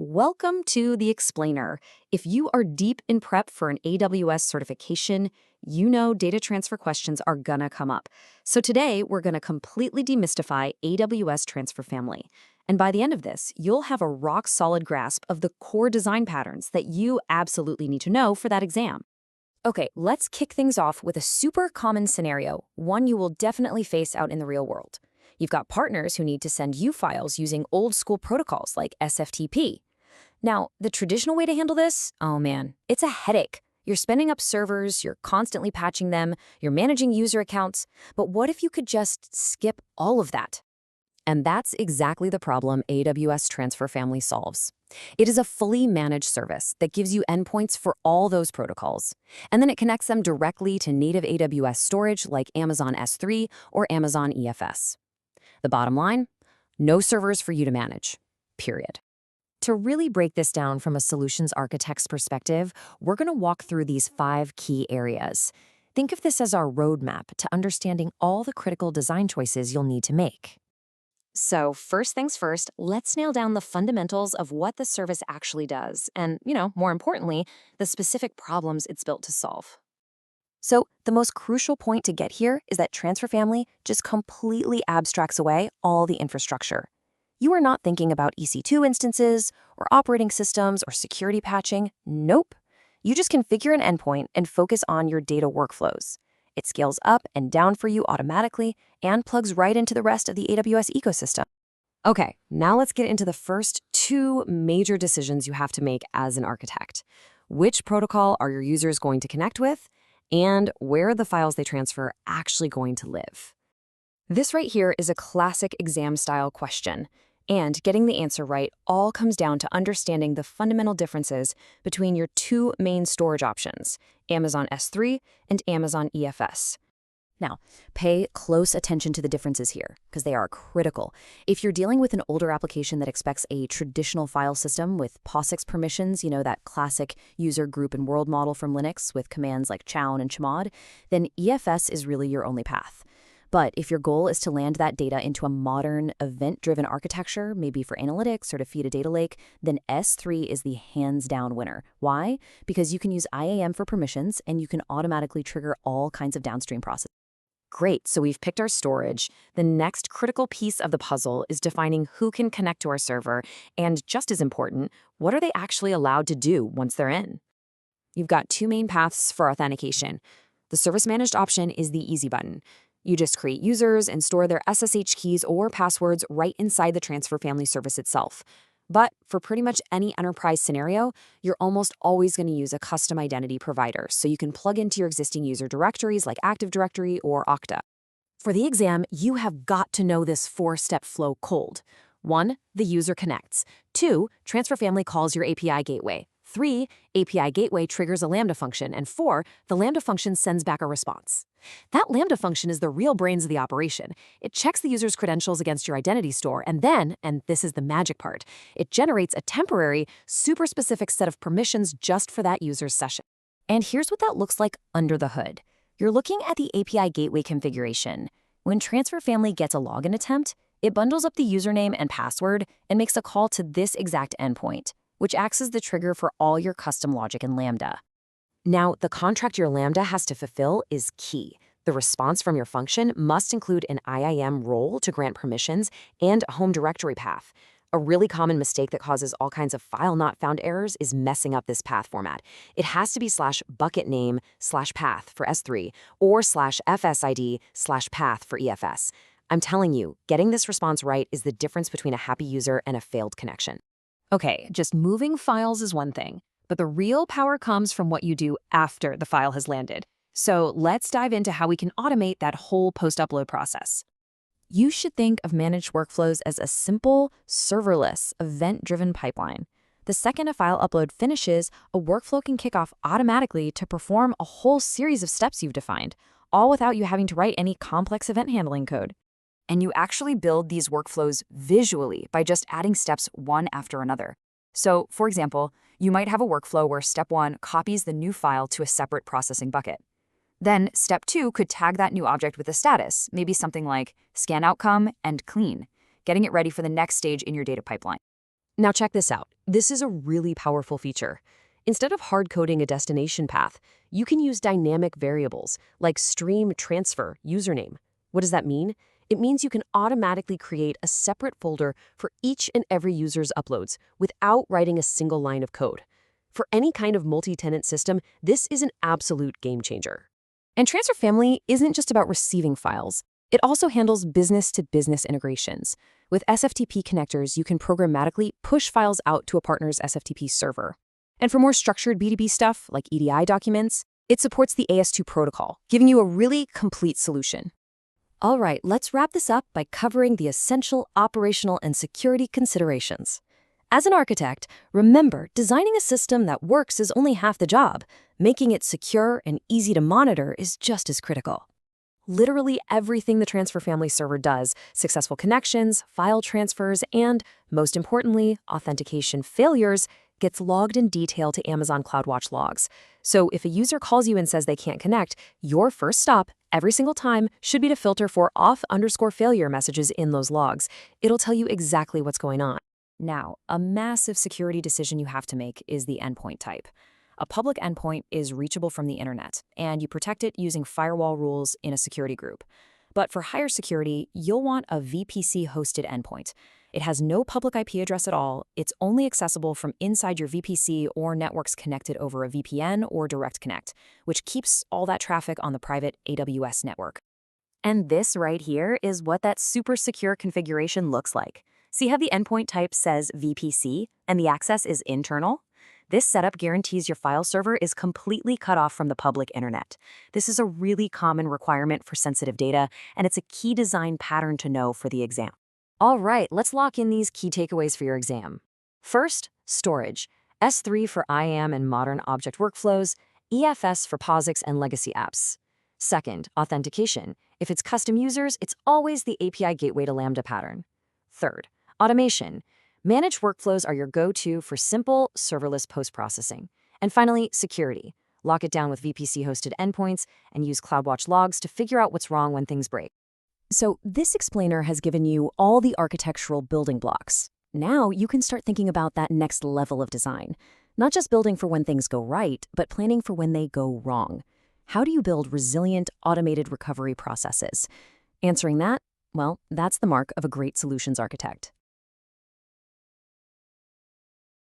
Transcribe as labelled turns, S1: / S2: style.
S1: Welcome to The Explainer. If you are deep in prep for an AWS certification, you know data transfer questions are gonna come up. So today, we're gonna completely demystify AWS Transfer Family. And by the end of this, you'll have a rock-solid grasp of the core design patterns that you absolutely need to know for that exam. Okay, let's kick things off with a super common scenario, one you will definitely face out in the real world. You've got partners who need to send you files using old-school protocols like SFTP. Now, the traditional way to handle this, oh man, it's a headache. You're spinning up servers, you're constantly patching them, you're managing user accounts, but what if you could just skip all of that? And that's exactly the problem AWS Transfer Family solves. It is a fully managed service that gives you endpoints for all those protocols, and then it connects them directly to native AWS storage like Amazon S3 or Amazon EFS. The bottom line? No servers for you to manage, period. To really break this down from a solutions architect's perspective, we're going to walk through these 5 key areas. Think of this as our roadmap to understanding all the critical design choices you'll need to make. So first things first, let's nail down the fundamentals of what the service actually does and, more importantly, the specific problems it's built to solve. So the most crucial point to get here is that Transfer Family just completely abstracts away all the infrastructure. You are not thinking about EC2 instances or operating systems or security patching. Nope. You just configure an endpoint and focus on your data workflows. It scales up and down for you automatically and plugs right into the rest of the AWS ecosystem. Okay, now let's get into the first 2 major decisions you have to make as an architect. Which protocol are your users going to connect with? And where are the files they transfer actually going to live? This right here is a classic exam-style question. And getting the answer right all comes down to understanding the fundamental differences between your 2 main storage options, Amazon S3 and Amazon EFS. Now, pay close attention to the differences here, because they are critical. If you're dealing with an older application that expects a traditional file system with POSIX permissions, that classic user group and world model from Linux with commands like chown and chmod, then EFS is really your only path. But if your goal is to land that data into a modern, event-driven architecture, maybe for analytics or to feed a data lake, then S3 is the hands-down winner. Why? Because you can use IAM for permissions, and you can automatically trigger all kinds of downstream processes. Great, so we've picked our storage. The next critical piece of the puzzle is defining who can connect to our server, and just as important, what are they actually allowed to do once they're in? You've got 2 main paths for authentication. The service-managed option is the easy button. You just create users and store their SSH keys or passwords right inside the Transfer Family service itself. But for pretty much any enterprise scenario, you're almost always going to use a custom identity provider, so you can plug into your existing user directories like Active Directory or Okta. For the exam, you have got to know this 4-step flow cold. 1, the user connects. 2, Transfer Family calls your API Gateway. 3, API Gateway triggers a Lambda function. And 4, the Lambda function sends back a response. That Lambda function is the real brains of the operation. It checks the user's credentials against your identity store, and then, and this is the magic part, it generates a temporary, super specific set of permissions just for that user's session. And here's what that looks like under the hood. You're looking at the API Gateway configuration. When Transfer Family gets a login attempt, it bundles up the username and password and makes a call to this exact endpoint, which acts as the trigger for all your custom logic in Lambda. Now, the contract your Lambda has to fulfill is key. The response from your function must include an IAM role to grant permissions and a home directory path. A really common mistake that causes all kinds of file not found errors is messing up this path format. It has to be /bucketname/path for S3 or /FSID/path for EFS. I'm telling you, getting this response right is the difference between a happy user and a failed connection. Okay, just moving files is one thing, but the real power comes from what you do after the file has landed. So let's dive into how we can automate that whole post-upload process. You should think of managed workflows as a simple, serverless, event-driven pipeline. The second a file upload finishes, a workflow can kick off automatically to perform a whole series of steps you've defined, all without you having to write any complex event handling code. And you actually build these workflows visually by just adding steps one after another. So, for example, you might have a workflow where step 1 copies the new file to a separate processing bucket. Then step 2 could tag that new object with a status, maybe something like scan outcome and clean, getting it ready for the next stage in your data pipeline.
S2: Now check this out. This is a really powerful feature. Instead of hard-coding a destination path, you can use dynamic variables like stream transfer username. What does that mean? It means you can automatically create a separate folder for each and every user's uploads without writing a single line of code. For any kind of multi-tenant system, this is an absolute game changer. And Transfer Family isn't just about receiving files. It also handles business-to-business integrations. With SFTP connectors, you can programmatically push files out to a partner's SFTP server. And for more structured B2B stuff, like EDI documents, it supports the AS2 protocol, giving you a really complete solution. All right, let's wrap this up by covering the essential operational and security considerations. As an architect, remember, designing a system that works is only half the job. Making it secure and easy to monitor is just as critical. Literally everything the Transfer Family server does, successful connections, file transfers, and, most importantly, authentication failures, gets logged in detail to Amazon CloudWatch logs. So if a user calls you and says they can't connect, your first stop every single time should be to filter for auth_failure messages in those logs. It'll tell you exactly what's going on.
S1: Now, a massive security decision you have to make is the endpoint type. A public endpoint is reachable from the internet, and you protect it using firewall rules in a security group. But for higher security, you'll want a VPC-hosted endpoint. It has no public IP address at all. It's only accessible from inside your VPC or networks connected over a VPN or Direct Connect, which keeps all that traffic on the private AWS network. And this right here is what that super secure configuration looks like. See how the endpoint type says VPC and the access is internal? This setup guarantees your file server is completely cut off from the public internet. This is a really common requirement for sensitive data, and it's a key design pattern to know for the exam. All right, let's lock in these key takeaways for your exam. First, storage. S3 for IAM and modern object workflows, EFS for POSIX and legacy apps. Second, authentication. If it's custom users, it's always the API Gateway to Lambda pattern. Third, automation. Managed workflows are your go-to for simple, serverless post-processing. And finally, security. Lock it down with VPC-hosted endpoints and use CloudWatch logs to figure out what's wrong when things break. So this explainer has given you all the architectural building blocks. Now you can start thinking about that next level of design. Not just building for when things go right, but planning for when they go wrong. How do you build resilient, automated recovery processes? Answering that, well, that's the mark of a great solutions architect.